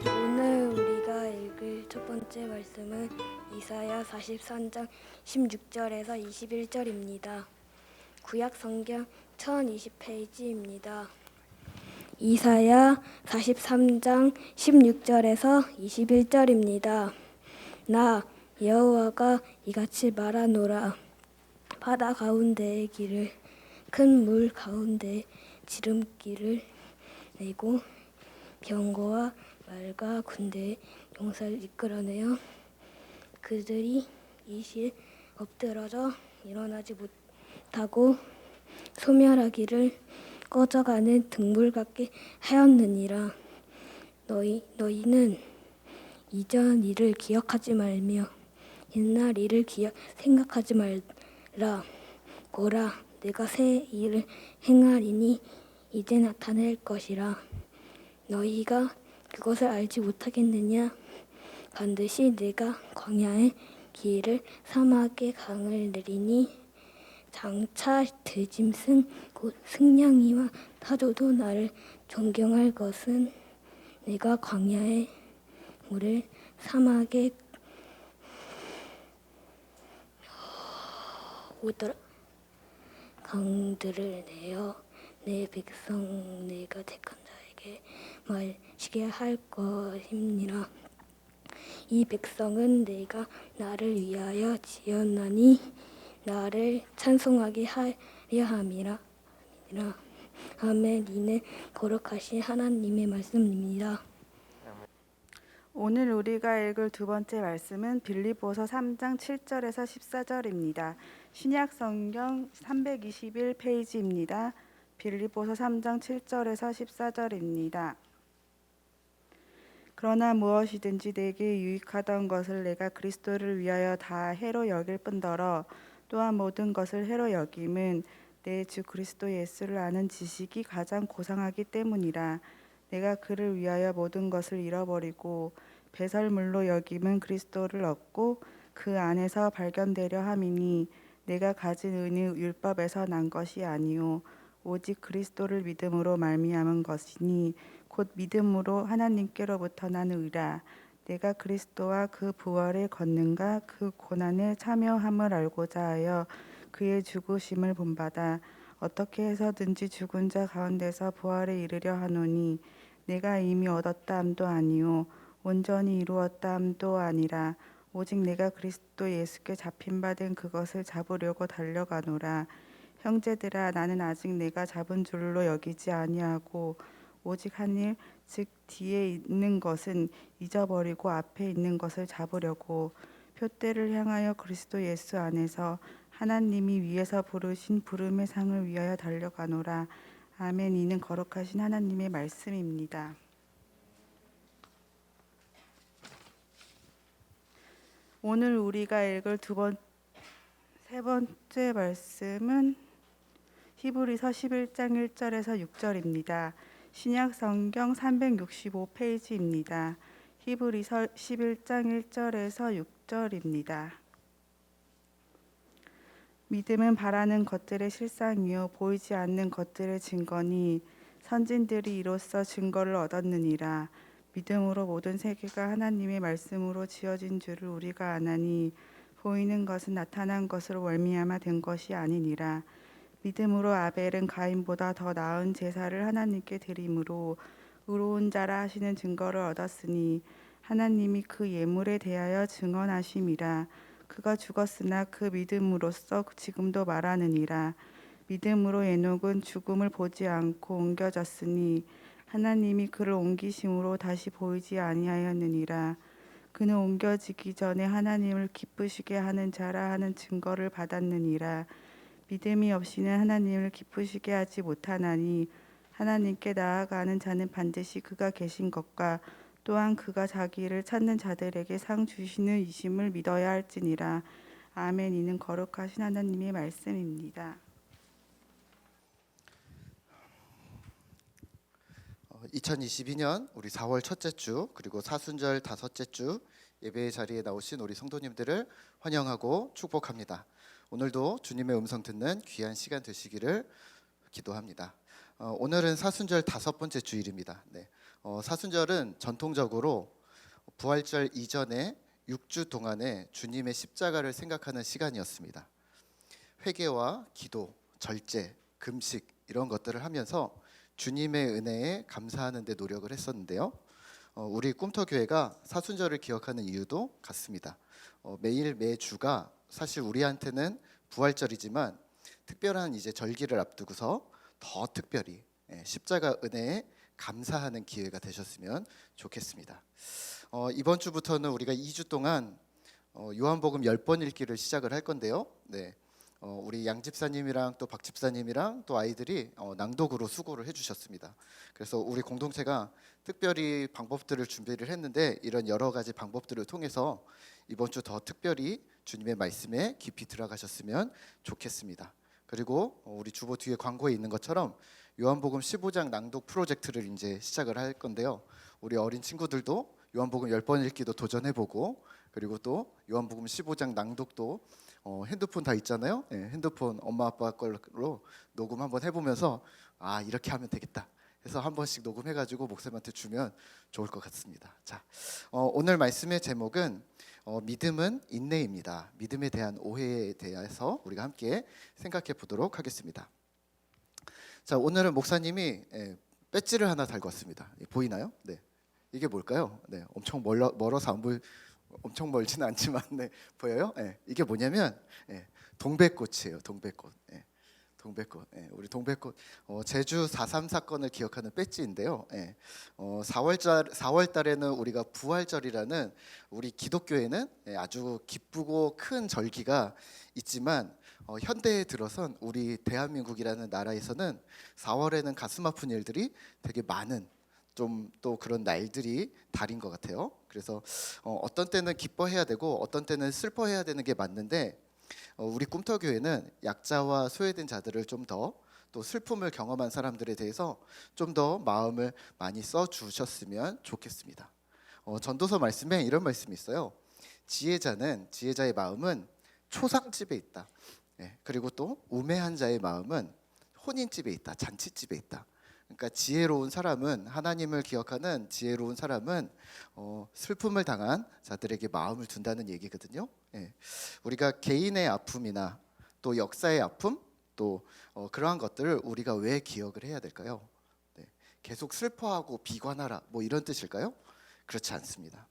오늘 우리가 읽을 첫 번째 말씀은 이사야 43장 16절에서 21절입니다. 구약 성경 1020페이지입니다. 이사야 43장 16절에서 21절입니다. 나 여호와가 이같이 말하노라. 바다 가운데의 길을 큰 물 가운데 지름길을 내고 병거와 말과 군대의 용사를 이끌어내어 그들이 이시에 엎드러져 일어나지 못하고 소멸하기를 꺼져가는 등불 같게 하였느니라. 너희는 이전 일을 기억하지 말며 옛날 일을 생각하지 말라. 보라, 내가 새 일을 행하리니 이제 나타낼 것이라. 너희가 그것을 알지 못하겠느냐? 반드시 내가 광야의 길을 사막의 강을 내리니 장차 들짐승 곧 승냥이와 타조도 나를 존경할 것은 내가 광야의 물을 사막의 강들을 내어 내 백성 내가 택한 자에게 마시게 할 것임이라. 이 백성은 내가 나를 위하여 지었나니 나를 찬송하게 하려 함이라. 아멘. 이는 거룩하신 하나님의 말씀입니다. 오늘 우리가 읽을 두 번째 말씀은 빌립보서 3장 7절에서 14절입니다. 신약 성경 321페이지입니다. 빌립보서 3장 7절에서 14절입니다. 그러나 무엇이든지 내게 유익하던 것을 내가 그리스도를 위하여 다 해로 여길 뿐더러 또한 모든 것을 해로 여김은 내 주 그리스도 예수를 아는 지식이 가장 고상하기 때문이라. 내가 그를 위하여 모든 것을 잃어버리고 배설물로 여김은 그리스도를 얻고 그 안에서 발견되려 함이니 내가 가진 은이 율법에서 난 것이 아니요 오직 그리스도를 믿음으로 말미암은 것이니 곧 믿음으로 하나님께로부터 난 의라. 내가 그리스도와 그 부활의 권능과 그 고난에 참여함을 알고자 하여 그의 죽으심을 본받아 어떻게 해서든지 죽은 자 가운데서 부활에 이르려 하노니 내가 이미 얻었다 함도 아니요 온전히 이루었다 함도 아니라 오직 내가 그리스도 예수께 잡힌 바 된 그것을 잡으려고 달려가노라. 형제들아, 나는 아직 내가 잡은 줄로 여기지 아니하고 오직 한 일, 즉 뒤에 있는 것은 잊어버리고 앞에 있는 것을 잡으려고 표대를 향하여 그리스도 예수 안에서 하나님이 위에서 부르신 부름의 상을 위하여 달려가노라. 아멘. 이는 거룩하신 하나님의 말씀입니다. 오늘 우리가 읽을 세 번째 말씀은 히브리서 11장 1절에서 6절입니다. 신약 성경 365페이지입니다. 히브리서 11장 1절에서 6절입니다. 믿음은 바라는 것들의 실상이요 보이지 않는 것들의 증거니 선진들이 이로써 증거를 얻었느니라. 믿음으로 모든 세계가 하나님의 말씀으로 지어진 줄을 우리가 아나니 보이는 것은 나타난 것으로 말미암아 된 것이 아니니라. 믿음으로 아벨은 가인보다 더 나은 제사를 하나님께 드림으로 의로운 자라 하시는 증거를 얻었으니 하나님이 그 예물에 대하여 증언하심이라. 그가 죽었으나 그 믿음으로써 지금도 말하느니라. 믿음으로 에녹은 죽음을 보지 않고 옮겨졌으니 하나님이 그를 옮기심으로 다시 보이지 아니하였느니라. 그는 옮겨지기 전에 하나님을 기쁘시게 하는 자라 하는 증거를 받았느니라. 믿음이 없이는 하나님을 기쁘시게 하지 못하나니 하나님께 나아가는 자는 반드시 그가 계신 것과 또한 그가 자기를 찾는 자들에게 상 주시는 이심을 믿어야 할지니라. 아멘. 이는 거룩하신 하나님의 말씀입니다. 2022년 우리 4월 첫째 주 그리고 사순절 다섯째 주 예배의 자리에 나오신 우리 성도님들을 환영하고 축복합니다. 오늘도 주님의 음성 듣는 귀한 시간 되시기를 기도합니다. 오늘은 사순절 5번째 주일입니다. 네. 사순절은 전통적으로 부활절 이전에 6주 동안에 주님의 십자가를 생각하는 시간이었습니다. 회개와 기도, 절제, 금식 이런 것들을 하면서 주님의 은혜에 감사하는 데 노력을 했었는데요. 우리 꿈터교회가 사순절을 기억하는 이유도 같습니다. 매일 매주가 사실 우리한테는 부활절이지만 특별한 이제 절기를 앞두고서 더 특별히 십자가 은혜에 감사하는 기회가 되셨으면 좋겠습니다. 이번 주부터는 우리가 2주 동안 요한복음 10번 읽기를 시작을 할 건데요. 네. 우리 양 집사님이랑 또 박 집사님이랑 또 아이들이 낭독으로 수고를 해주셨습니다. 그래서 우리 공동체가 특별히 방법들을 준비를 했는데 이런 여러 가지 방법들을 통해서 이번 주 더 특별히 주님의 말씀에 깊이 들어가셨으면 좋겠습니다. 그리고 우리 주보 뒤에 광고에 있는 것처럼 요한복음 15장 낭독 프로젝트를 이제 시작을 할 건데요. 우리 어린 친구들도 요한복음 10번 읽기도 도전해보고, 그리고 또 요한복음 15장 낭독도 핸드폰 다 있잖아요. 핸드폰 엄마 아빠 걸로 녹음 한번 해보면서 이렇게 하면 되겠다 해서 한 번씩 녹음해가지고 목사님한테 주면 좋을 것 같습니다. 자, 오늘 말씀의 제목은 믿음은 인내입니다. 믿음에 대한 오해에 대해서 우리가 함께 생각해 보도록 하겠습니다. 자, 오늘은 목사님이 배지를 하나 달고 왔습니다. 보이나요? 네, 이게 뭘까요? 네, 엄청 멀어서 안 보이. 엄청 멀지는 않지만 보여요? 이게 뭐냐면 동백꽃이에요. 동백꽃. 동백꽃. 우리 동백꽃. 제주 4.3 사건을 기억하는 배지인데요. 4월 달에는 우리가 부활절이라는 우리 기독교에는 아주 기쁘고 큰 절기가 있지만 현대에 들어선 우리 대한민국이라는 나라에서는 4월에는 가슴 아픈 일들이 되게 많은 좀 또 그런 날들이 달인 것 같아요. 그래서 어떤 때는 기뻐해야 되고 어떤 때는 슬퍼해야 되는 게 맞는데 우리 꿈터교회는 약자와 소외된 자들을 좀 더 또 슬픔을 경험한 사람들에 대해서 좀 더 마음을 많이 써주셨으면 좋겠습니다. 전도서 말씀에 이런 말씀이 있어요. 지혜자의 마음은 초상집에 있다. 그리고 또 우매한 자의 마음은 혼인집에 있다. 잔치집에 있다. 그러니까 지혜로운 사람은, 하나님을 기억하는 지혜로운 사람은 슬픔을 당한 자들에게 마음을 둔다는 얘기거든요. 우리가 개인의 아픔이나 또 역사의 아픔, 또 그러한 것들을 우리가 왜 기억을 해야 될까요? 계속 슬퍼하고 비관하라 뭐 이런 뜻일까요? 그렇지 않습니다.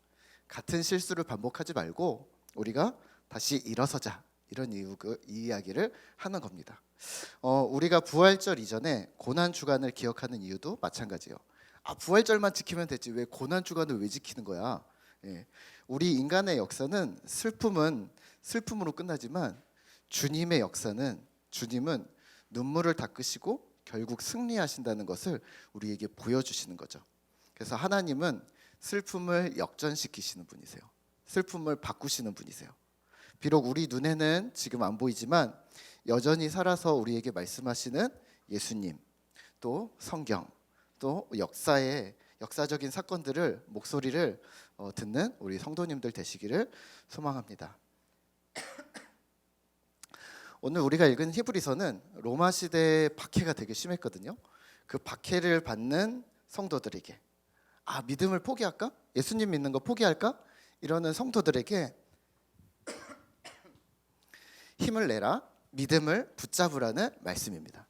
같은 실수를 반복하지 말고 우리가 다시 일어서자, 이런 이야기를 하는 겁니다. 우리가 부활절 이전에 고난 주간을 기억하는 이유도 마찬가지예요. 부활절만 지키면 되지 왜 고난 주간을 왜 지키는 거야? 우리 인간의 역사는 슬픔은 슬픔으로 끝나지만 주님의 역사는, 주님은 눈물을 닦으시고 결국 승리하신다는 것을 우리에게 보여주시는 거죠. 그래서 하나님은 슬픔을 역전시키시는 분이세요. 슬픔을 바꾸시는 분이세요. 비록 우리 눈에는 지금 안 보이지만 여전히 살아서 우리에게 말씀하시는 예수님, 또 성경, 또 역사적인 사건들을, 목소리를 듣는 우리 성도님들 되시기를 소망합니다. 오늘 우리가 읽은 히브리서는 로마 시대의 박해가 되게 심했거든요. 그 박해를 받는 성도들에게 믿음을 포기할까? 예수님 믿는 거 포기할까? 이러는 성도들에게 힘을 내라, 믿음을 붙잡으라는 말씀입니다.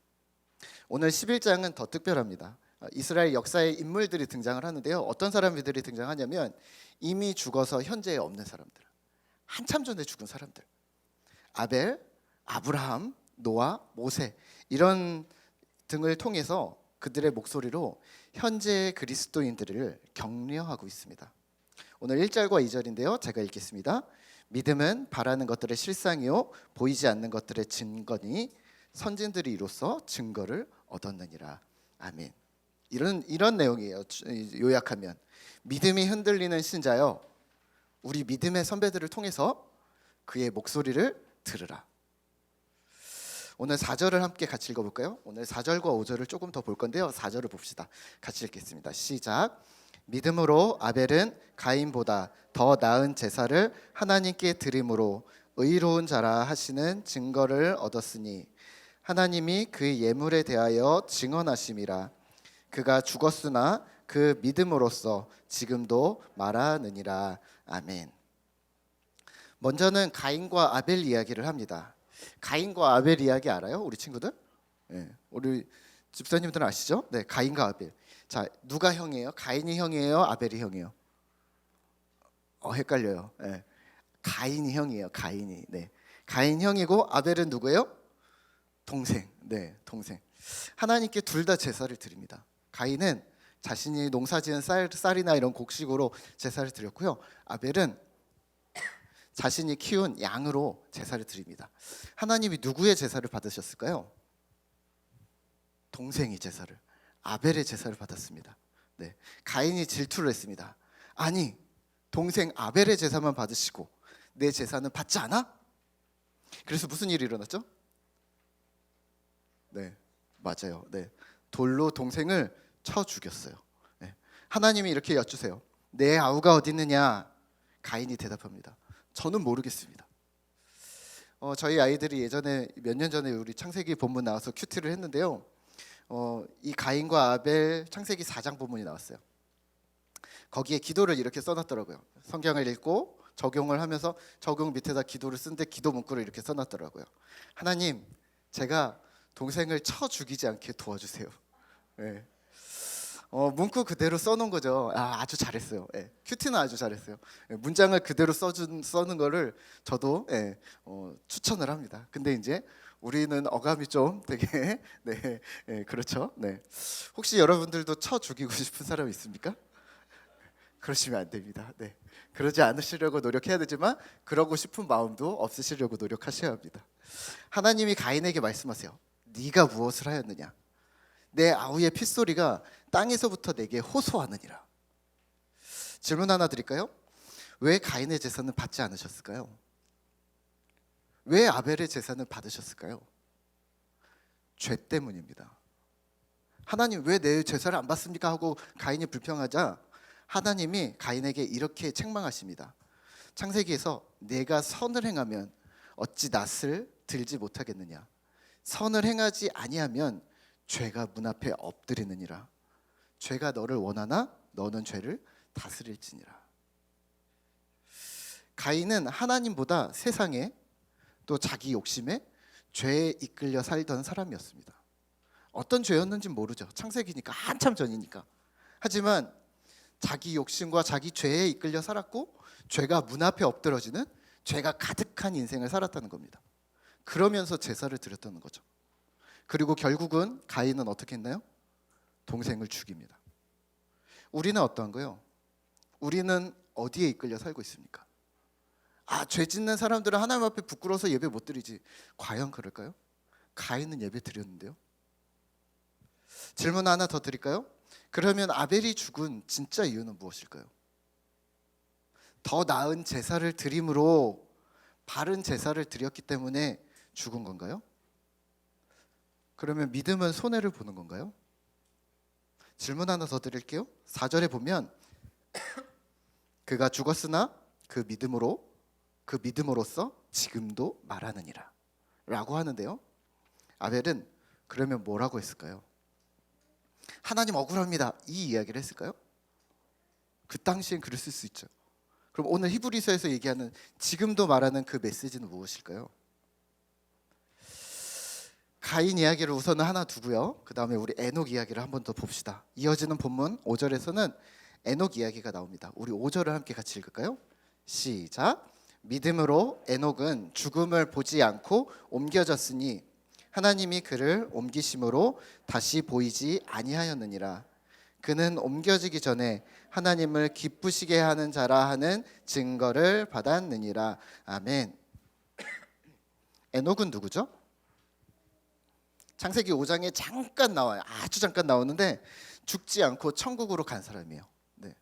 오늘 11장은 더 특별합니다. 이스라엘 역사의 인물들이 등장을 하는데요. 어떤 사람들이 등장하냐면 이미 죽어서 현재에 없는 사람들, 한참 전에 죽은 사람들, 아벨, 아브라함, 노아, 모세 이런 등을 통해서 그들의 목소리로 현재의 그리스도인들을 격려하고 있습니다. 오늘 1절과 2절인데요. 제가 읽겠습니다. 믿음은 바라는 것들의 실상이요 보이지 않는 것들의 증거니 선진들이 이로써 증거를 얻었느니라. 아멘. 이런 내용이에요. 요약하면 믿음이 흔들리는 신자여, 우리 믿음의 선배들을 통해서 그의 목소리를 들으라. 오늘 4절을 함께 같이 읽어볼까요? 오늘 4절과 5절을 조금 더 볼 건데요. 4절을 봅시다. 같이 읽겠습니다. 시작. 믿음으로 아벨은 가인보다 더 나은 제사를 하나님께 드림으로 의로운 자라 하시는 증거를 얻었으니 하나님이 그 예물에 대하여 증언하심이라. 그가 죽었으나 그 믿음으로써 지금도 말하느니라. 아멘. 먼저는 가인과 아벨 이야기를 합니다. 가인과 아벨 이야기 알아요? 우리 친구들? 네, 우리 집사님들은 아시죠? 네, 가인과 아벨. 자, 누가 형이에요? 가인이 형이에요? 아벨이 형이에요? 헷갈려요. 네, 가인이 형이에요. 가인이. 네, 가인 형이고 아벨은 누구예요? 동생. 네, 동생. 하나님께 둘 다 제사를 드립니다. 가인은 자신이 농사지은 쌀이나 이런 곡식으로 제사를 드렸고요. 아벨은 자신이 키운 양으로 제사를 드립니다. 하나님이 누구의 제사를 받으셨을까요? 동생이 제사를, 아벨의 제사를 받았습니다. 네, 가인이 질투를 했습니다. 아니, 동생 아벨의 제사만 받으시고 내 제사는 받지 않아? 그래서 무슨 일이 일어났죠? 네, 맞아요. 네, 돌로 동생을 쳐 죽였어요. 네, 하나님이 이렇게 여쭈세요. 내 아우가 어디 있느냐? 가인이 대답합니다. 저는 모르겠습니다. 저희 아이들이 예전에 몇 년 전에 우리 창세기 본문 나와서 큐티를 했는데요. 이 가인과 아벨 창세기 4장 본문이 나왔어요. 거기에 기도를 이렇게 써놨더라고요. 성경을 읽고 적용을 하면서 적용 밑에다 기도를 쓴데 기도 문구를 이렇게 써놨더라고요. 하나님, 제가 동생을 쳐 죽이지 않게 도와주세요. 네. 문구 그대로 써놓은 거죠. 아주 잘했어요. 예, 큐티는 아주 잘했어요. 예, 문장을 그대로 써는 거를 저도 추천을 합니다. 근데 이제 우리는 어감이 좀 되게 네, 그렇죠. 네. 혹시 여러분들도 쳐 죽이고 싶은 사람 있습니까? 그러시면 안 됩니다. 네. 그러지 않으시려고 노력해야 되지만 그러고 싶은 마음도 없으시려고 노력하셔야 합니다. 하나님이 가인에게 말씀하세요. 네가 무엇을 하였느냐? 내 아우의 핏소리가 땅에서부터 내게 호소하느니라. 질문 하나 드릴까요? 왜 가인의 제사는 받지 않으셨을까요? 왜 아벨의 제사는 받으셨을까요? 죄 때문입니다. 하나님 왜 내 제사를 안 받습니까? 하고 가인이 불평하자 하나님이 가인에게 이렇게 책망하십니다. 창세기에서 내가 선을 행하면 어찌 낯을 들지 못하겠느냐? 선을 행하지 아니하면 죄가 문 앞에 엎드리느니라. 죄가 너를 원하나 너는 죄를 다스릴지니라. 가인은 하나님보다 세상에 또 자기 욕심에 죄에 이끌려 살던 사람이었습니다. 어떤 죄였는지 모르죠. 창세기니까 한참 전이니까. 하지만 자기 욕심과 자기 죄에 이끌려 살았고 죄가 문 앞에 엎드러지는 죄가 가득한 인생을 살았다는 겁니다. 그러면서 제사를 드렸다는 거죠. 그리고 결국은 가인은 어떻게 했나요? 동생을 죽입니다. 우리는 어떠한가요? 우리는 어디에 이끌려 살고 있습니까? 죄 짓는 사람들은 하나님 앞에 부끄러워서 예배 못 드리지. 과연 그럴까요? 가인은 예배 드렸는데요. 질문 하나 더 드릴까요? 그러면 아벨이 죽은 진짜 이유는 무엇일까요? 더 나은 제사를 드림으로 바른 제사를 드렸기 때문에 죽은 건가요? 그러면 믿음은 손해를 보는 건가요? 질문 하나 더 드릴게요. 4절에 보면 그가 죽었으나 그 믿음으로써 지금도 말하느니라 라고 하는데요. 아벨은 그러면 뭐라고 했을까요? 하나님 억울합니다 이 이야기를 했을까요? 그 당시엔 그랬을 수 있죠. 그럼 오늘 히브리서에서 얘기하는 지금도 말하는 그 메시지는 무엇일까요? 가인 이야기를 우선은 하나 두고요. 그 다음에 우리 에녹 이야기를 한 번 더 봅시다. 이어지는 본문 5절에서는 에녹 이야기가 나옵니다. 우리 5절을 함께 같이 읽을까요? 시작. 믿음으로 에녹은 죽음을 보지 않고 옮겨졌으니 하나님이 그를 옮기심으로 다시 보이지 아니하였느니라. 그는 옮겨지기 전에 하나님을 기쁘시게 하는 자라 하는 증거를 받았느니라. 아멘. 에녹은 누구죠? 창세기 5장에 잠깐 나와요. 아주 잠깐 나오는데 죽지 않고 천국으로 간 사람이에요. 네.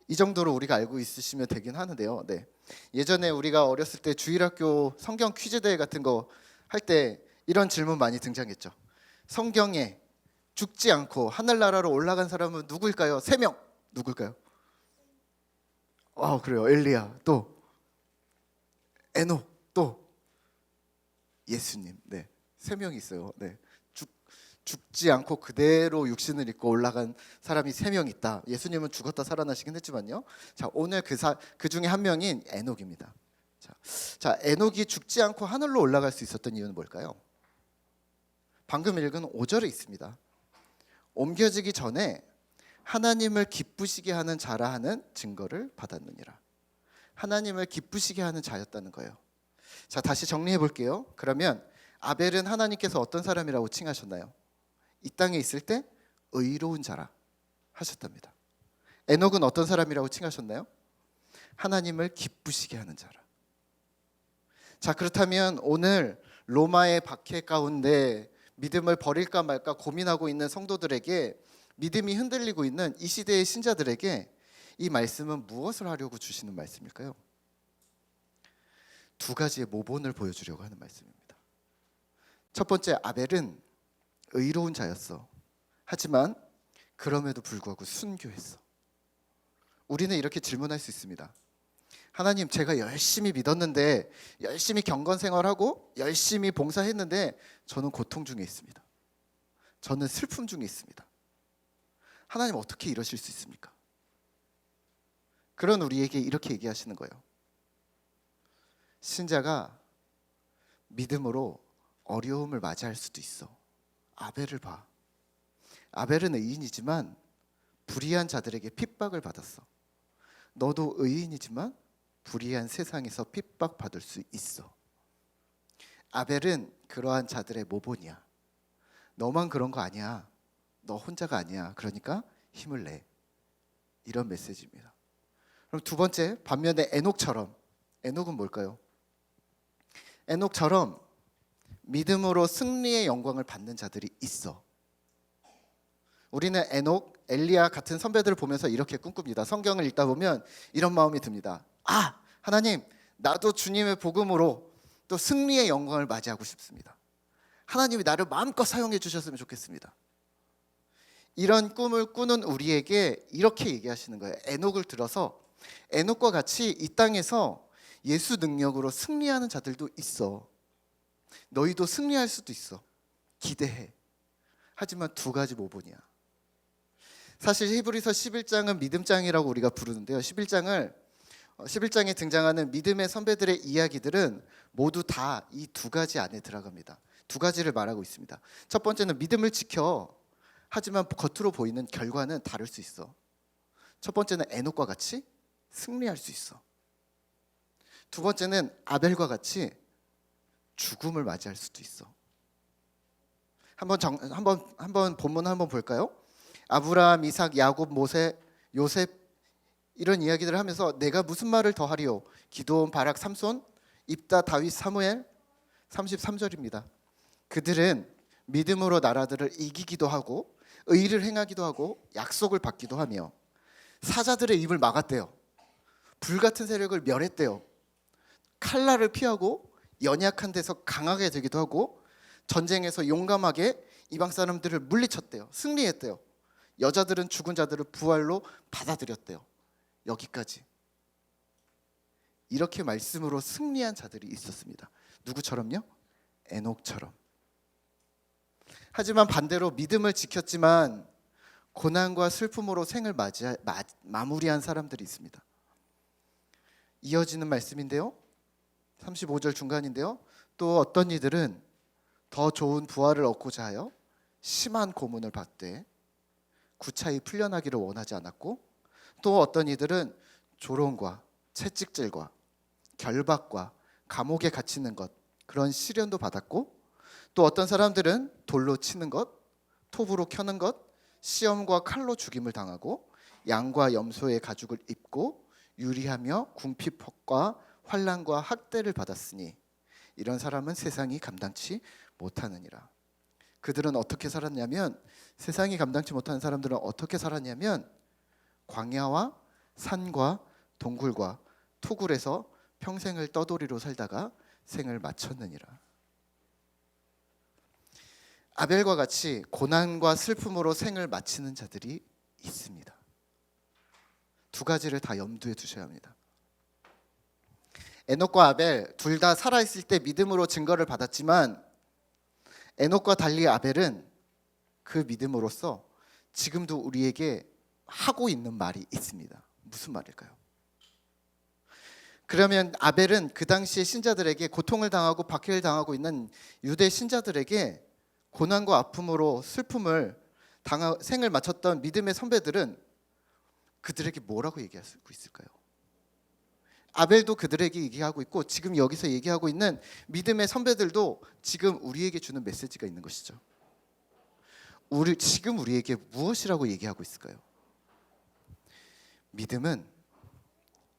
이 정도로 우리가 알고 있으시면 되긴 하는데요. 네. 예전에 우리가 어렸을 때 주일학교 성경 퀴즈 대회 같은 거 할 때 이런 질문 많이 등장했죠. 성경에 죽지 않고 하늘나라로 올라간 사람은 누구일까요? 3명. 누굴까요? 그래요. 엘리야, 또 에녹, 또 예수님. 네. 세 명이 있어요. 네. 죽지 않고 그대로 육신을 입고 올라간 사람이 세 명 있다. 예수님은 죽었다 살아나시긴 했지만요. 자, 오늘 그 중에 한 명인 에녹입니다. 자, 에녹이 죽지 않고 하늘로 올라갈 수 있었던 이유는 뭘까요? 방금 읽은 5절에 있습니다. 옮겨지기 전에 하나님을 기쁘시게 하는 자라 하는 증거를 받았느니라. 하나님을 기쁘시게 하는 자였다는 거예요. 자, 다시 정리해 볼게요. 그러면 아벨은 하나님께서 어떤 사람이라고 칭하셨나요? 이 땅에 있을 때 의로운 자라 하셨답니다. 에녹은 어떤 사람이라고 칭하셨나요? 하나님을 기쁘시게 하는 자라. 자, 그렇다면 오늘 로마의 박해 가운데 믿음을 버릴까 말까 고민하고 있는 성도들에게, 믿음이 흔들리고 있는 이 시대의 신자들에게 이 말씀은 무엇을 하려고 주시는 말씀일까요? 두 가지의 모본을 보여주려고 하는 말씀입니다. 첫 번째, 아벨은 의로운 자였어. 하지만 그럼에도 불구하고 순교했어. 우리는 이렇게 질문할 수 있습니다. 하나님, 제가 열심히 믿었는데, 열심히 경건 생활하고 열심히 봉사했는데 저는 고통 중에 있습니다. 저는 슬픔 중에 있습니다. 하나님, 어떻게 이러실 수 있습니까? 그런 우리에게 이렇게 얘기하시는 거예요. 신자가 믿음으로 어려움을 맞이할 수도 있어. 아벨을 봐. 아벨은 의인이지만 불의한 자들에게 핍박을 받았어. 너도 의인이지만 불의한 세상에서 핍박받을 수 있어. 아벨은 그러한 자들의 모본이야. 너만 그런 거 아니야. 너 혼자가 아니야. 그러니까 힘을 내. 이런 메시지입니다. 그럼 두 번째, 반면에 에녹처럼, 에녹은 뭘까요? 에녹처럼 믿음으로 승리의 영광을 받는 자들이 있어. 우리는 에녹, 엘리야 같은 선배들을 보면서 이렇게 꿈꿉니다. 성경을 읽다 보면 이런 마음이 듭니다. 아, 하나님, 나도 주님의 복음으로 또 승리의 영광을 맞이하고 싶습니다. 하나님이 나를 마음껏 사용해 주셨으면 좋겠습니다. 이런 꿈을 꾸는 우리에게 이렇게 얘기하시는 거예요. 에녹을 들어서 에녹과 같이 이 땅에서 예수 능력으로 승리하는 자들도 있어. 너희도 승리할 수도 있어. 기대해. 하지만 두 가지 모본이야. 사실 히브리서 11장은 믿음장이라고 우리가 부르는데요. 11장에 등장하는 믿음의 선배들의 이야기들은 모두 다 이 두 가지 안에 들어갑니다. 두 가지를 말하고 있습니다. 첫 번째는 믿음을 지켜. 하지만 겉으로 보이는 결과는 다를 수 있어. 첫 번째는 에녹과 같이 승리할 수 있어. 두 번째는 아벨과 같이 죽음을 맞이할 수도 있어. 한번 본문 한번 볼까요? 아브라함, 이삭, 야곱, 모세, 요셉 이런 이야기들을 하면서 내가 무슨 말을 더하리요? 기드온, 바락, 삼손, 입다, 다윗, 사무엘. 33절입니다. 그들은 믿음으로 나라들을 이기기도 하고 의를 행하기도 하고 약속을 받기도 하며 사자들의 입을 막았대요. 불같은 세력을 멸했대요. 칼날을 피하고 연약한 데서 강하게 되기도 하고 전쟁에서 용감하게 이방 사람들을 물리쳤대요. 승리했대요. 여자들은 죽은 자들을 부활로 받아들였대요. 여기까지. 이렇게 말씀으로 승리한 자들이 있었습니다. 누구처럼요? 에녹처럼. 하지만 반대로 믿음을 지켰지만 고난과 슬픔으로 생을 마무리한 사람들이 있습니다. 이어지는 말씀인데요. 35절 중간인데요. 또 어떤 이들은 더 좋은 부활을 얻고자 하여 심한 고문을 받되 구차히 풀려나기를 원하지 않았고, 또 어떤 이들은 조롱과 채찍질과 결박과 감옥에 갇히는 것, 그런 시련도 받았고, 또 어떤 사람들은 돌로 치는 것, 톱으로 켜는 것, 시험과 칼로 죽임을 당하고 양과 염소의 가죽을 입고 유리하며 궁핍과 환난과 학대를 받았으니 이런 사람은 세상이 감당치 못하느니라. 그들은 어떻게 살았냐면, 세상이 감당치 못하는 사람들은 어떻게 살았냐면 광야와 산과 동굴과 토굴에서 평생을 떠돌이로 살다가 생을 마쳤느니라. 아벨과 같이 고난과 슬픔으로 생을 마치는 자들이 있습니다. 두 가지를 다 염두에 두셔야 합니다. 에녹과 아벨 둘 다 살아있을 때 믿음으로 증거를 받았지만 에녹과 달리 아벨은 그 믿음으로써 지금도 우리에게 하고 있는 말이 있습니다. 무슨 말일까요? 그러면 아벨은 그 당시의 신자들에게 고통을 당하고 박해를 당하고 있는 유대 신자들에게 고난과 아픔으로 슬픔을 생을 마쳤던 믿음의 선배들은 그들에게 뭐라고 얘기하고 있을까요? 아벨도 그들에게 얘기하고 있고 지금 여기서 얘기하고 있는 믿음의 선배들도 지금 우리에게 주는 메시지가 있는 것이죠. 지금 우리에게 무엇이라고 얘기하고 있을까요? 믿음은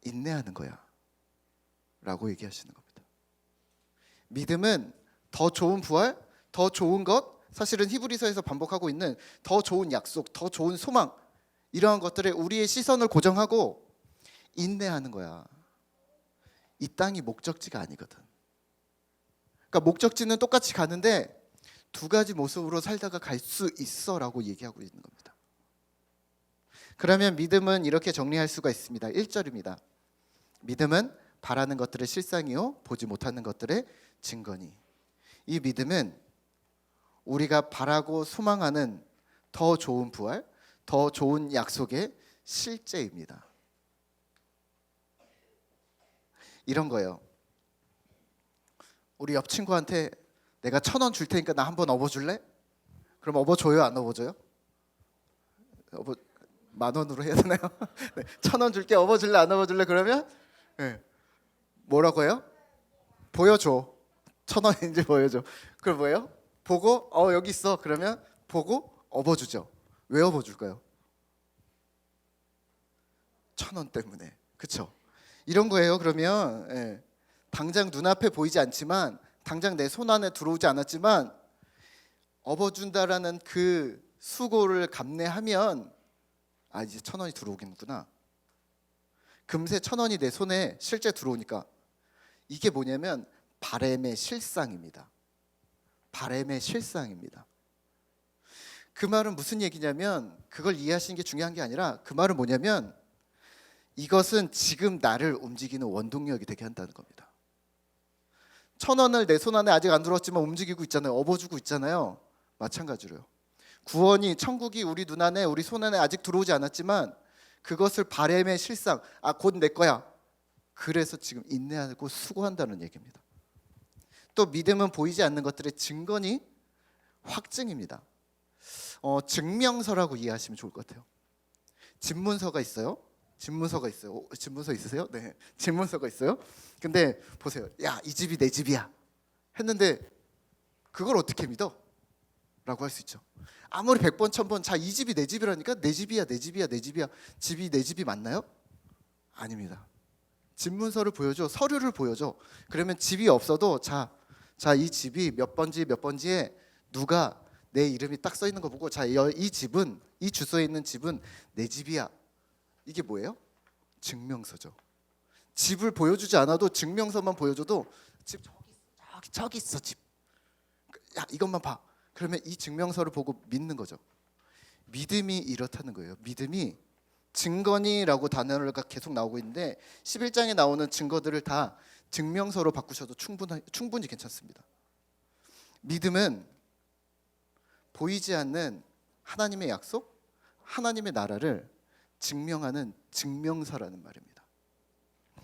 인내하는 거야 라고 얘기하시는 겁니다. 믿음은 더 좋은 부활, 더 좋은 것, 사실은 히브리서에서 반복하고 있는 더 좋은 약속, 더 좋은 소망, 이러한 것들에 우리의 시선을 고정하고 인내하는 거야. 이 땅이 목적지가 아니거든. 그러니까 목적지는 똑같이 가는데 두 가지 모습으로 살다가 갈 수 있어라고 얘기하고 있는 겁니다. 그러면 믿음은 이렇게 정리할 수가 있습니다. 1절입니다. 믿음은 바라는 것들의 실상이요 보지 못하는 것들의 증거니. 이 믿음은 우리가 바라고 소망하는 더 좋은 부활, 더 좋은 약속의 실제입니다. 이런 거예요. 우리 옆 친구한테 내가 1,000원 줄 테니까 나 한번 업어줄래? 그럼 업어줘요, 안 업어줘요? 10,000원으로 해야 되나요? 네, 1,000원 줄게, 업어줄래, 안 업어줄래? 그러면 네. 뭐라고 해요? 보여줘. 1,000원인지 보여줘. 그럼 뭐예요? 보고 여기 있어. 그러면 보고 업어주죠. 왜 업어줄까요? 1,000원 때문에. 그렇죠? 이런 거예요. 그러면 당장 눈앞에 보이지 않지만, 당장 내 손 안에 들어오지 않았지만 업어준다라는 그 수고를 감내하면 이제 1,000원이 들어오겠구나. 금세 1,000원이 내 손에 실제 들어오니까 이게 뭐냐면 바램의 실상입니다. 바램의 실상입니다. 그 말은 무슨 얘기냐면, 그걸 이해하시는 게 중요한 게 아니라 그 말은 뭐냐면 이것은 지금 나를 움직이는 원동력이 되게 한다는 겁니다. 1,000원을 내 손 안에 아직 안 들어왔지만 움직이고 있잖아요. 업어주고 있잖아요. 마찬가지로요. 구원이, 천국이 우리 눈 안에, 우리 손 안에 아직 들어오지 않았지만 그것을 바램의 실상, 곧 내 거야. 그래서 지금 인내하고 수고한다는 얘기입니다. 또 믿음은 보이지 않는 것들의 증거니 확증입니다. 증명서라고 이해하시면 좋을 것 같아요. 집문서가 있어요. 집문서 있으세요? 네, 집문서가 있어요. 근데 보세요. 야, 이 집이 내 집이야 했는데 그걸 어떻게 믿어? 라고 할 수 있죠. 아무리 100번 1,000번 자, 이 집이 내 집이라니까 내 집이야, 내 집이야, 내 집이야. 집이 내 집이 맞나요? 아닙니다. 집문서를 보여줘, 서류를 보여줘. 그러면 집이 없어도 자, 이 집이 몇 번지에 누가 내 이름이 딱 써 있는 거 보고 이 집은, 이 주소에 있는 집은 내 집이야. 이게 뭐예요? 증명서죠. 집을 보여주지 않아도 증명서만 보여줘도 집 저기 있어 집. 야, 이것만 봐. 그러면 이 증명서를 보고 믿는 거죠. 믿음이 이렇다는 거예요. 믿음이 증거니라고 단어가 계속 나오고 있는데 11장에 나오는 증거들을 다 증명서로 바꾸셔도 충분히 괜찮습니다. 믿음은 보이지 않는 하나님의 약속, 하나님의 나라를 증명하는 증명서라는 말입니다.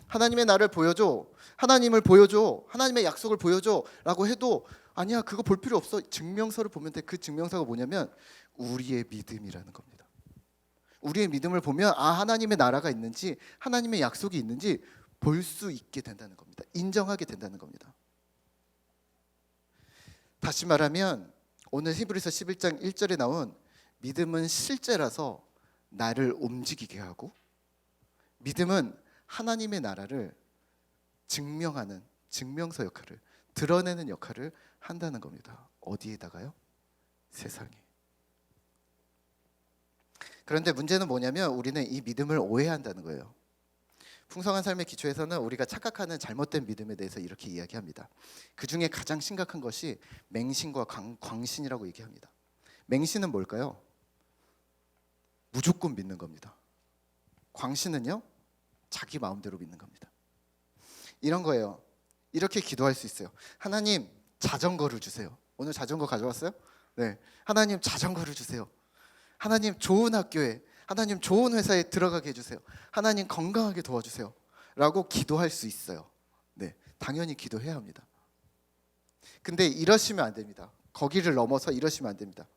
하나님의 나를 보여줘, 하나님을 보여줘, 하나님의 약속을 보여줘 라고 해도 아니야, 그거 볼 필요 없어. 증명서를 보면 돼. 그 증명서가 뭐냐면 우리의 믿음이라는 겁니다. 우리의 믿음을 보면 하나님의 나라가 있는지, 하나님의 약속이 있는지 볼 수 있게 된다는 겁니다. 인정하게 된다는 겁니다. 다시 말하면 오늘 히브리서 11장 1절에 나온 믿음은 실제라서 나를 움직이게 하고, 믿음은 하나님의 나라를 증명하는 증명서 역할을, 드러내는 역할을 한다는 겁니다. 어디에다가요? 세상에. 그런데 문제는 뭐냐면 우리는 이 믿음을 오해한다는 거예요. 풍성한 삶의 기초에서는 우리가 착각하는 잘못된 믿음에 대해서 이렇게 이야기합니다. 그 중에 가장 심각한 것이 맹신과 광신이라고 얘기합니다. 맹신은 뭘까요? 무조건 믿는 겁니다. 광신은요, 자기 마음대로 믿는 겁니다. 이런 거예요. 이렇게 기도할 수 있어요. 하나님, 자전거를 주세요. 오늘 자전거 가져왔어요? 네. 하나님 자전거를 주세요. 하나님 좋은 학교에, 하나님 좋은 회사에 들어가게 해주세요. 하나님 건강하게 도와주세요. 라고 기도할 수 있어요. 네, 당연히 기도해야 합니다. 근데 이러시면 안 됩니다. 거기를 넘어서 이러시면 안 됩니다.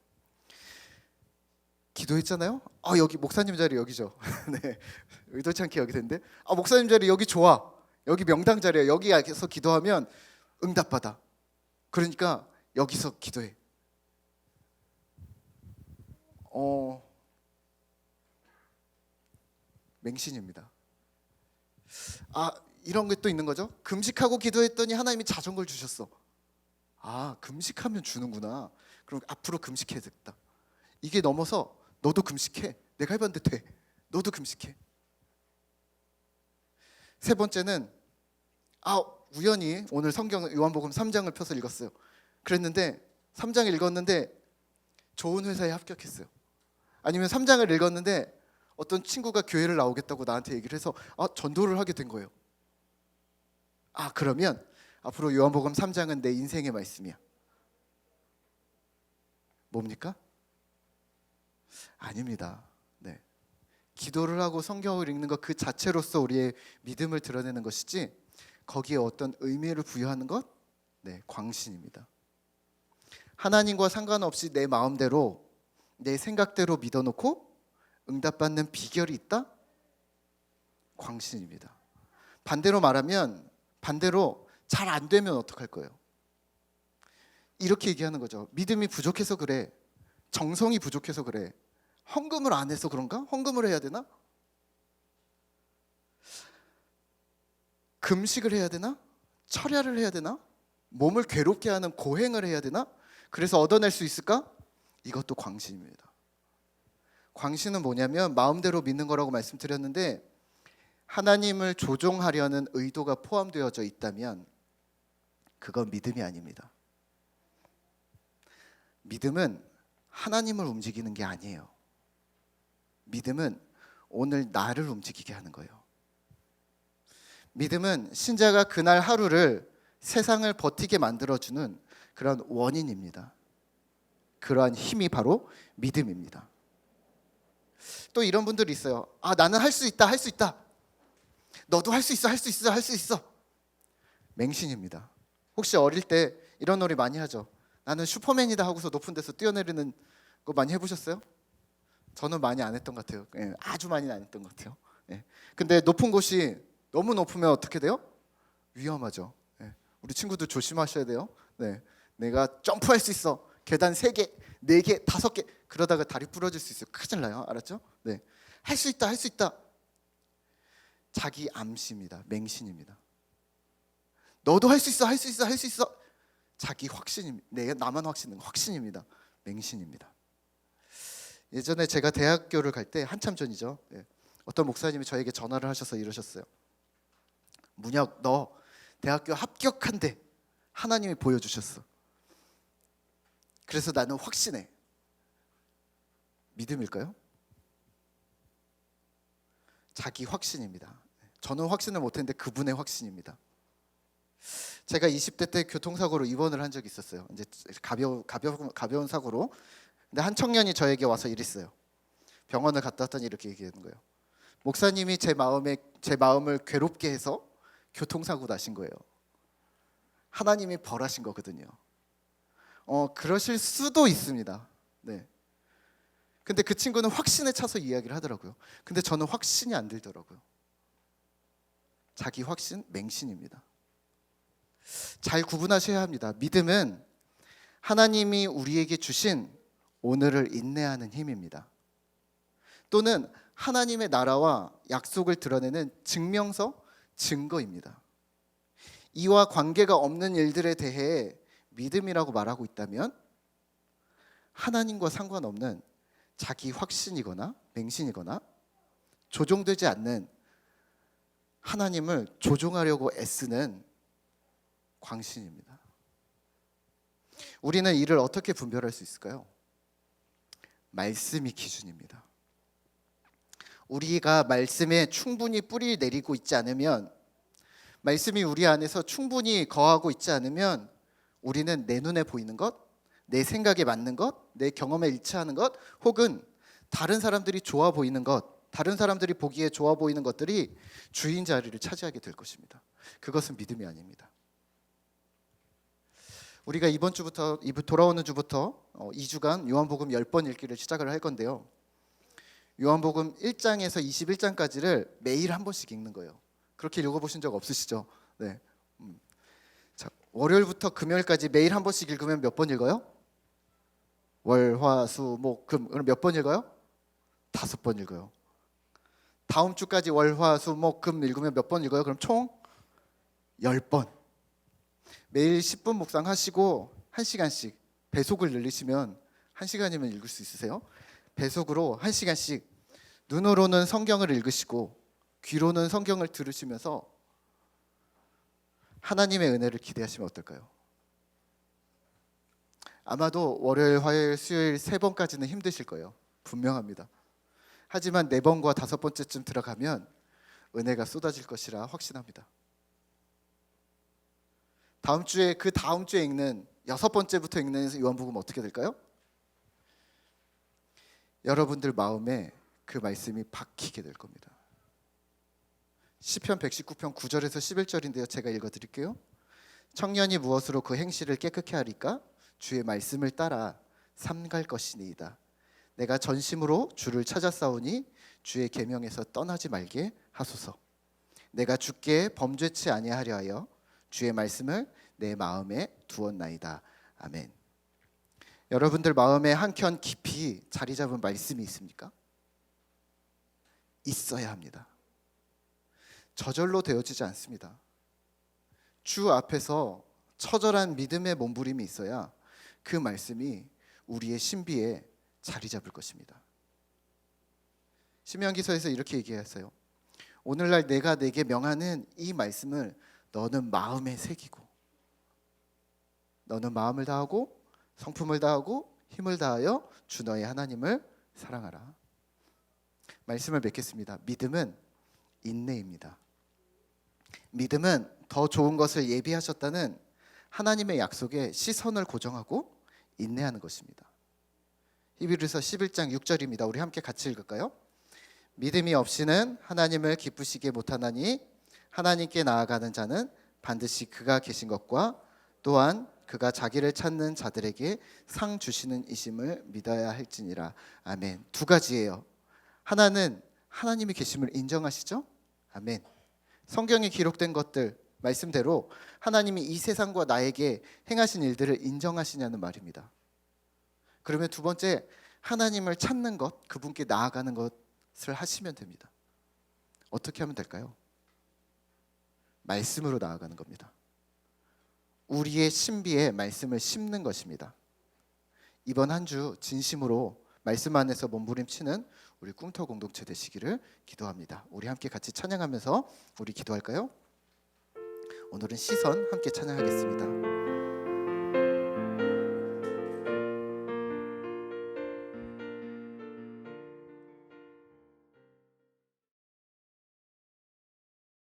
기도했잖아요? 여기 목사님 자리 여기죠. 네, 의도치 않게 여기 됐는데, 목사님 자리 여기 좋아. 여기 명당 자리야. 여기서 기도하면 응답받아. 그러니까 여기서 기도해. 맹신입니다. 이런 게 또 있는 거죠. 금식하고 기도했더니 하나님이 자전거를 주셨어. 금식하면 주는구나. 그럼 앞으로 금식해야겠다. 이게 넘어서 너도 금식해. 내가 해봤는데 돼. 너도 금식해. 세 번째는 우연히 오늘 성경 요한복음 3장을 펴서 읽었어요. 그랬는데 3장 읽었는데 좋은 회사에 합격했어요. 아니면 3장을 읽었는데 어떤 친구가 교회를 나오겠다고 나한테 얘기를 해서 전도를 하게 된 거예요. 그러면 앞으로 요한복음 3장은 내 인생의 말씀이야. 뭡니까? 아닙니다. 네. 기도를 하고 성경을 읽는 것 그 자체로서 우리의 믿음을 드러내는 것이지 거기에 어떤 의미를 부여하는 것? 네, 광신입니다. 하나님과 상관없이 내 마음대로 내 생각대로 믿어놓고 응답받는 비결이 있다? 광신입니다. 반대로 말하면 반대로 잘 안 되면 어떡할 거예요? 이렇게 얘기하는 거죠. 믿음이 부족해서 그래. 정성이 부족해서 그래. 헌금을 안 해서 그런가? 헌금을 해야 되나? 금식을 해야 되나? 철야를 해야 되나? 몸을 괴롭게 하는 고행을 해야 되나? 그래서 얻어낼 수 있을까? 이것도 광신입니다. 광신은 뭐냐면 마음대로 믿는 거라고 말씀드렸는데 하나님을 조종하려는 의도가 포함되어져 있다면 그건 믿음이 아닙니다. 믿음은 하나님을 움직이는 게 아니에요. 믿음은 오늘 나를 움직이게 하는 거예요. 믿음은 신자가 그날 하루를 세상을 버티게 만들어주는 그런 원인입니다. 그러한 힘이 바로 믿음입니다. 또 이런 분들이 있어요. 나는 할 수 있다, 할 수 있다. 너도 할 수 있어, 할 수 있어, 할 수 있어. 맹신입니다. 혹시 어릴 때 이런 놀이 많이 하죠? 나는 슈퍼맨이다 하고서 높은 데서 뛰어내리는 거 많이 해보셨어요? 저는 많이 안 했던 것 같아요. 아주 많이 안 했던 것 같아요. 근데 높은 곳이 너무 높으면 어떻게 돼요? 위험하죠. 우리 친구들 조심하셔야 돼요. 내가 점프할 수 있어. 계단 3개, 4개, 5개 그러다가 다리 부러질 수 있어요. 큰일 나요. 알았죠? 할 수 있다, 할 수 있다. 자기 암시입니다. 맹신입니다. 너도 할 수 있어, 할 수 있어, 할 수 있어. 자기 확신입니다. 나만 확신입니다. 맹신입니다. 예전에 제가 대학교를 갈 때 한참 전이죠. 어떤 목사님이 저에게 전화를 하셔서 이러셨어요. 문혁, 너 대학교 합격한대. 하나님이 보여주셨어. 그래서 나는 확신해. 믿음일까요? 자기 확신입니다. 저는 확신을 못했는데 그분의 확신입니다. 제가 20대 때 교통사고로 입원을 한 적이 있었어요. 이제 가벼운 사고로. 근데 한 청년이 저에게 와서 이랬어요. 병원을 갔다 왔더니 이렇게 얘기하는 거예요. 목사님이 제 마음을 괴롭게 해서 교통사고 나신 거예요. 하나님이 벌하신 거거든요. 그러실 수도 있습니다. 네. 근데 그 친구는 확신에 차서 이야기를 하더라고요. 근데 저는 확신이 안 들더라고요. 자기 확신, 맹신입니다. 잘 구분하셔야 합니다. 믿음은 하나님이 우리에게 주신 오늘을 인내하는 힘입니다. 또는 하나님의 나라와 약속을 드러내는 증명서, 증거입니다. 이와 관계가 없는 일들에 대해 믿음이라고 말하고 있다면 하나님과 상관없는 자기 확신이거나 맹신이거나 조종되지 않는 하나님을 조종하려고 애쓰는 광신입니다. 우리는 이를 어떻게 분별할 수 있을까요? 말씀이 기준입니다. 우리가 말씀에 충분히 뿌리 내리고 있지 않으면, 말씀이 우리 안에서 충분히 거하고 있지 않으면 우리는 내 눈에 보이는 것, 내 생각에 맞는 것, 내 경험에 일치하는 것, 혹은 다른 사람들이 좋아 보이는 것, 다른 사람들이 보기에 좋아 보이는 것들이 주인 자리를 차지하게 될 것입니다. 그것은 믿음이 아닙니다. 우리가 이번 주부터 돌아오는 주부터 2주간 요한복음 10번 읽기를 시작을 할 건데요. 요한복음 1장에서 21장까지를 매일 한 번씩 읽는 거예요. 그렇게 읽어보신 적 없으시죠? 네. 자, 월요일부터 금요일까지 매일 한 번씩 읽으면 몇 번 읽어요? 월, 화, 수, 목, 금. 그럼 몇 번 읽어요? 5번 읽어요. 다음 주까지 월, 화, 수, 목, 금 읽으면 몇 번 읽어요? 그럼 총 10번. 매일 10분 묵상하시고 1시간씩 배속을 늘리시면 1시간이면 읽을 수 있으세요? 배속으로 1시간씩 눈으로는 성경을 읽으시고 귀로는 성경을 들으시면서 하나님의 은혜를 기대하시면 어떨까요? 아마도 월요일, 화요일, 수요일 3번까지는 힘드실 거예요. 분명합니다. 하지만 4번과 5번째쯤 들어가면 은혜가 쏟아질 것이라 확신합니다. 다음 주에 읽는 6번째부터 읽는 요한복음 어떻게 될까요? 여러분들 마음에 그 말씀이 박히게 될 겁니다. 시편 119편 9절에서 11절인데요. 제가 읽어드릴게요. 청년이 무엇으로 그 행실을 깨끗게 하리까? 주의 말씀을 따라 삼갈 것이니이다. 내가 전심으로 주를 찾아싸우니 주의 계명에서 떠나지 말게 하소서. 내가 주께 범죄치 아니하려 하여 주의 말씀을 내 마음에 두었나이다. 아멘. 여러분들 마음에 한켠 깊이 자리 잡은 말씀이 있습니까? 있어야 합니다. 저절로 되어지지 않습니다. 주 앞에서 처절한 믿음의 몸부림이 있어야 그 말씀이 우리의 신비에 자리 잡을 것입니다. 시meon기서에서 이렇게 얘기했어요. 오늘날 내가 내게 명하는 이 말씀을 너는 마음에 새기고, 너는 마음을 다하고 성품을 다하고 힘을 다하여 주 너의 하나님을 사랑하라. 말씀을 맺겠습니다. 믿음은 인내입니다. 믿음은 더 좋은 것을 예비하셨다는 하나님의 약속에 시선을 고정하고 인내하는 것입니다. 히브리서 11장 6절입니다. 우리 함께 같이 읽을까요? 믿음이 없이는 하나님을 기쁘시게 못하나니 하나님께 나아가는 자는 반드시 그가 계신 것과 또한 그가 자기를 찾는 자들에게 상 주시는 이심을 믿어야 할지니라. 아멘. 2가지예요. 하나는 하나님이 계심을 인정하시죠? 아멘. 성경에 기록된 것들 말씀대로 하나님이 이 세상과 나에게 행하신 일들을 인정하시냐는 말입니다. 그러면 2번째, 하나님을 찾는 것, 그분께 나아가는 것을 하시면 됩니다. 어떻게 하면 될까요? 말씀으로 나아가는 겁니다. 우리의 신비에 말씀을 심는 것입니다. 이번 한 주 진심으로 말씀 안에서 몸부림치는 우리 꿈터 공동체 되시기를 기도합니다. 우리 함께 같이 찬양하면서 우리 기도할까요? 오늘은 시선 함께 찬양하겠습니다.